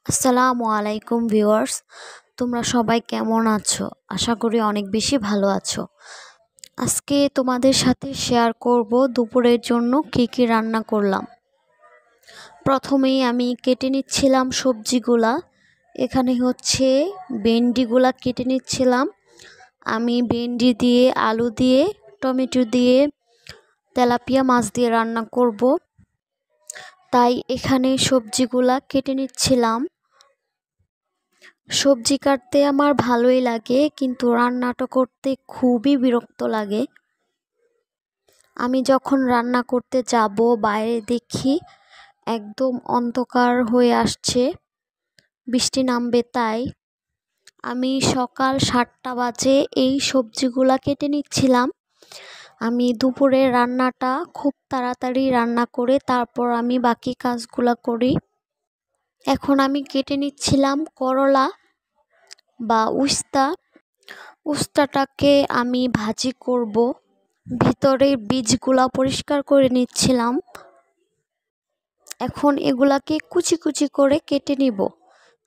আসসালামু আলাইকুম ভিউয়ার্স, তোমরা সবাই কেমন আছো? আশা করি অনেক বেশি ভালো আছো। আজকে তোমাদের সাথে শেয়ার করব দুপুরের জন্য কি কি রান্না করলাম। প্রথমেই আমি কেটে নিচ্ছিলাম সবজিগুলা। এখানে হচ্ছে ভেন্ডিগুলা কেটে নিচ্ছিলাম। আমি ভেন্ডি দিয়ে, আলু দিয়ে, টমেটো দিয়ে, তেলাপিয়া মাছ দিয়ে রান্না করব, তাই এখানে সবজিগুলা কেটে নিচ্ছিলাম। সবজি কাটতে আমার ভালোই লাগে, কিন্তু রান্নাটা করতে খুবই বিরক্ত লাগে। আমি যখন রান্না করতে যাব বাইরে দেখি একদম অন্ধকার হয়ে আসছে, বৃষ্টি নামবে, তাই আমি সকাল 7টা বাজে এই সবজিগুলা কেটে নিচ্ছিলাম। আমি দুপুরে রান্নাটা খুব তাড়াতাড়ি রান্না করে তারপর আমি বাকি কাজগুলা করি। এখন আমি কেটে নিচ্ছিলাম করলা বা উস্তাটাকে আমি ভাজি করব। ভিতরের বীজগুলা পরিষ্কার করে নিচ্ছিলাম। এখন এগুলাকে কুচি কুচি করে কেটে নিব।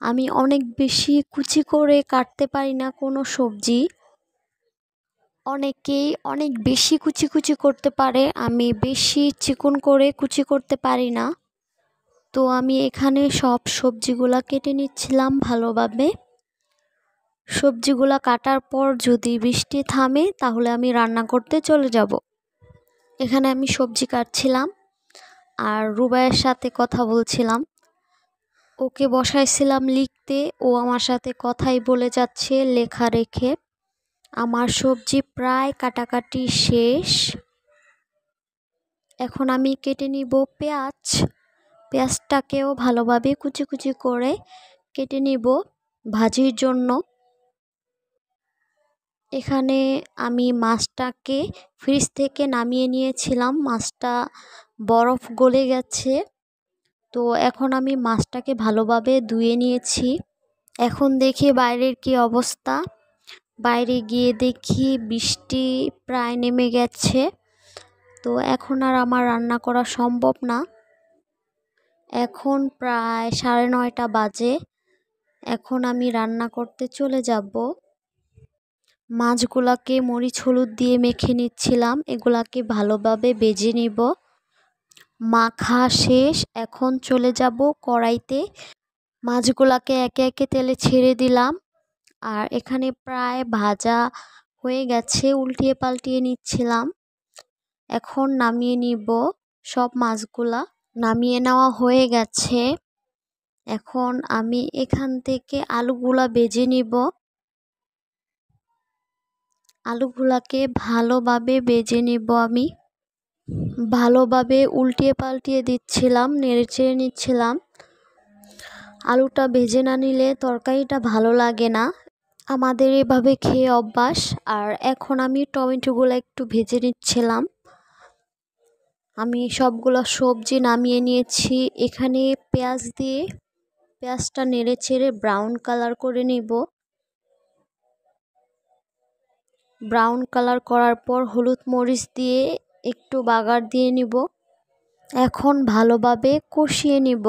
আমি অনেক বেশি কুচি করে কাটতে পারি না কোনো সবজি। অনেকেই অনেক বেশি কুচি কুচি করতে পারে, আমি বেশি চিকন করে কুচি করতে পারি না। তো আমি এখানে সব সবজিগুলা কেটে নিচ্ছিলাম ভালোভাবে। সবজিগুলা কাটার পর যদি বৃষ্টি থামে তাহলে আমি রান্না করতে চলে যাব। এখানে আমি সবজি কাটছিলাম আর রুবাইয়ের সাথে কথা বলছিলাম। ওকে বসাইছিলাম লিখতে, ও আমার সাথে কথাই বলে যাচ্ছে লেখা রেখে। আমার সবজি প্রায় কাটাকাটি শেষ। এখন আমি কেটে নিব পেঁয়াজটাকেও ভালোভাবে কুচি কুচি করে কেটে নিব ভাজির জন্য। এখানে আমি মাছটাকে ফ্রিজ থেকে নামিয়ে নিয়েছিলাম, মাছটা বরফ গলে গেছে। তো এখন আমি মাছটাকে ভালোভাবে ধুয়ে নিয়েছি। এখন দেখি বাইরের কি অবস্থা। বাইরে গিয়ে দেখি বৃষ্টি প্রায় নেমে গেছে। তো এখন আর আমার রান্না করা সম্ভব না। এখন প্রায় 9:30 বাজে। এখন আমি রান্না করতে চলে যাব। মাছগুলাকে মরিচ হলুদ দিয়ে মেখে নিচ্ছিলাম, এগুলাকে ভালোভাবে ভেজে নিব। মাখা শেষ, এখন চলে যাব কড়াইতে। মাছগুলাকে একে একে তেলে ছেড়ে দিলাম। আর এখানে প্রায় ভাজা হয়ে গেছে, উল্টিয়ে পাল্টিয়ে নিচ্ছিলাম। এখন নামিয়ে নিব সব মাছগুলা। নামিয়ে নেওয়া হয়ে গেছে। এখন আমি এখান থেকে আলুগুলা ভেজে নিব। আলুগুলাকে ভালোভাবে ভেজে নিব আমি। ভালোভাবে উল্টিয়ে পাল্টিয়ে দিচ্ছিলাম, নেড়েচেড়ে নিচ্ছিলাম। আলুটা ভেজে না নিলে তরকারিটা ভালো লাগে না, আমাদের এভাবে খেয়ে অভ্যাস। আর এখন আমি টমেটোগুলো একটু ভেজে নিচ্ছিলাম। আমি সবগুলো সবজি নামিয়ে নিয়েছি। এখানে পেঁয়াজ দিয়ে পেঁয়াজটা নেড়েচেড়ে ব্রাউন কালার করে নিব। ব্রাউন কালার করার পর হলুদ মরিচ দিয়ে একটু বাগার দিয়ে নিব। এখন ভালোভাবে কষিয়ে নিব।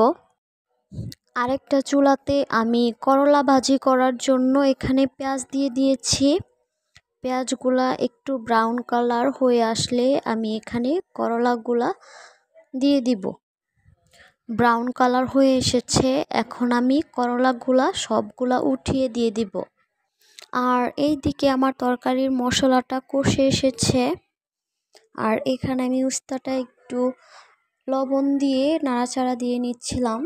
আরেকটা চুলাতে আমি করলা ভাজি করার জন্য এখানে পেঁয়াজ দিয়ে দিয়েছি। পেঁয়াজগুলা একটু ব্রাউন কালার হয়ে আসলে আমি এখানে করলাগুলা দিয়ে দিব। ব্রাউন কালার হয়ে এসেছে, এখন আমি করলাগুলা সবগুলা উঠিয়ে দিয়ে দিব। আর এই দিকে আমার তরকারির মশলাটা কষে এসেছে। আর এখানে আমি উস্তাটা একটু লবণ দিয়ে নাড়াচাড়া দিয়ে নিচ্ছিলাম।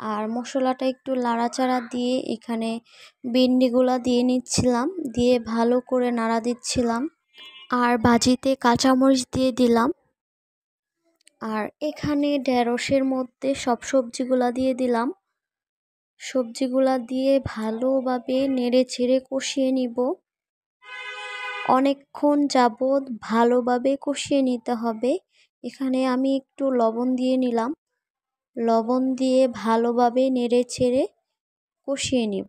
আর মশলাটা একটু নাড়াচাড়া দিয়ে এখানে ভেন্ডিগুলা দিয়ে নিচ্ছিলাম, দিয়ে ভালো করে নাড়া দিচ্ছিলাম। আর ভাজিতে কাঁচামরিচ দিয়ে দিলাম। আর এখানে ঢেঁড়সের মধ্যে সব সবজিগুলা দিয়ে দিলাম। সবজিগুলা দিয়ে ভালোভাবে নেড়ে ছেড়ে কষিয়ে নিব। অনেকক্ষণ যাবৎ ভালোভাবে কষিয়ে নিতে হবে। এখানে আমি একটু লবণ দিয়ে নিলাম। লবণ দিয়ে ভালোভাবে নেড়ে ছেড়ে কষিয়ে নিব।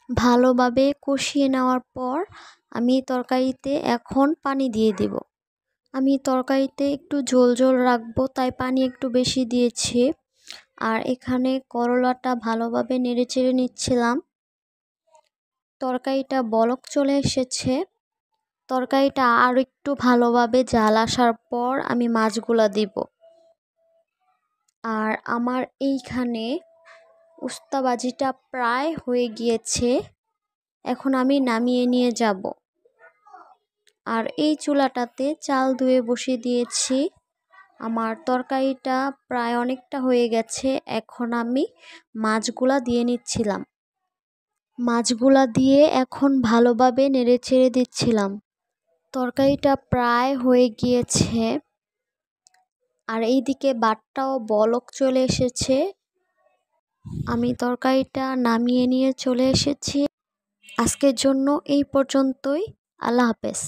ভালোভাবে কষিয়ে নেওয়ার পর আমি তরকারিতে এখন পানি দিয়ে দেব। আমি তরকারিতে একটু ঝোল ঝোল রাখবো, তাই পানি একটু বেশি দিয়েছি। আর এখানে করলাটা ভালোভাবে নেড়েচেড়ে নিচ্ছিলাম। তরকারিটা বলক চলে এসেছে। তরকারিটা আর একটু ভালোভাবে জাল আসার পর আমি মাছগুলা দিব। আর আমার এইখানে উস্তা ভাজিটা প্রায় হয়ে গিয়েছে, এখন আমি নামিয়ে নিয়ে যাব। আর এই চুলাটাতে চাল ধুয়ে বসিয়ে দিয়েছি। আমার তরকারিটা প্রায় অনেকটা হয়ে গেছে, এখন আমি মাছগুলা দিয়ে নিচ্ছিলাম। মাছগুলা দিয়ে এখন ভালোভাবে নেড়েচেড়ে দিচ্ছিলাম। তরকারিটা প্রায় হয়ে গিয়েছে। আর এইদিকে ভাতটাও বলক চলে এসেছে। আমি তরকারিটা নামিয়ে নিয়ে চলে এসেছি। আজকের জন্য এই পর্যন্তই। আল্লাহ হাফেজ।